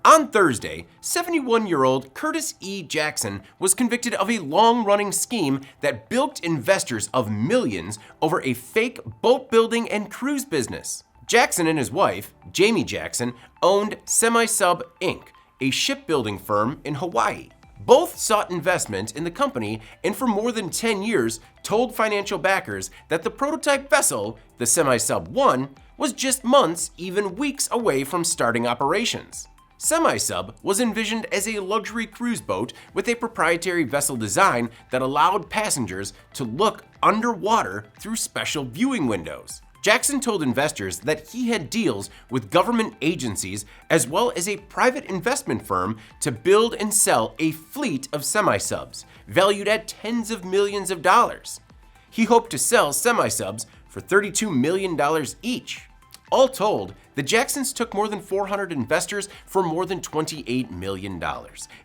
On Thursday, 71-year-old Curtis E. Jackson was convicted of a long-running scheme that bilked investors of millions over a fake boat building and cruise business. Jackson and his wife, Jamie Jackson, owned Semi-Sub Inc., a shipbuilding firm in Hawaii. Both sought investment in the company and for more than 10 years told financial backers that the prototype vessel, the Semi-Sub 1, was just months, even weeks away from starting operations. Semi-Sub was envisioned as a luxury cruise boat with a proprietary vessel design that allowed passengers to look underwater through special viewing windows. Jackson told investors that he had deals with government agencies as well as a private investment firm to build and sell a fleet of semi-subs, valued at tens of millions of dollars. He hoped to sell semi-subs for $32 million each. All told, the Jacksons took more than 400 investors for more than $28 million.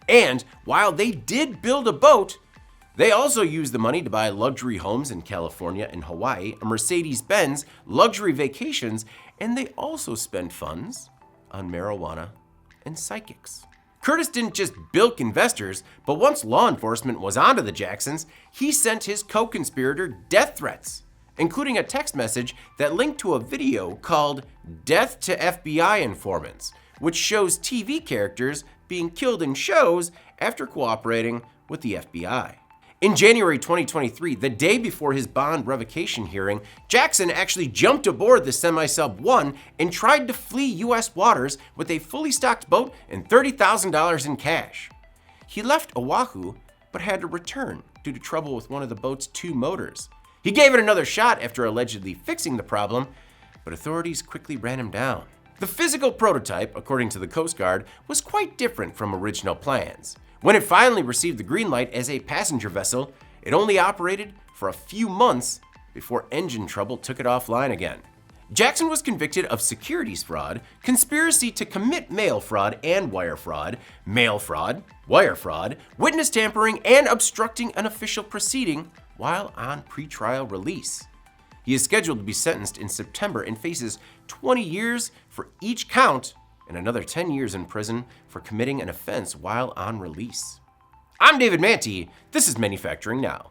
And while they did build a boat, they also used the money to buy luxury homes in California and Hawaii, a Mercedes-Benz, luxury vacations, and they also spent funds on marijuana and psychics. Curtis didn't just bilk investors, but once law enforcement was onto the Jacksons, he sent his co-conspirator death threats, including a text message that linked to a video called Death to FBI Informants, which shows TV characters being killed in shows after cooperating with the FBI. In January 2023, the day before his bond revocation hearing, Jackson actually jumped aboard the Semi-Sub 1 and tried to flee U.S. waters with a fully stocked boat and $30,000 in cash. He left Oahu, but had to return due to trouble with one of the boat's two motors. He gave it another shot after allegedly fixing the problem, but authorities quickly ran him down. The physical prototype, according to the Coast Guard, was quite different from original plans. When it finally received the green light as a passenger vessel, it only operated for a few months before engine trouble took it offline again. Jackson was convicted of securities fraud, conspiracy to commit mail fraud and wire fraud, mail fraud, wire fraud, witness tampering, and obstructing an official proceeding while on pretrial release. He is scheduled to be sentenced in September and faces 20 years for each count and another 10 years in prison for committing an offense while on release. I'm David Manti. This is Manufacturing Now.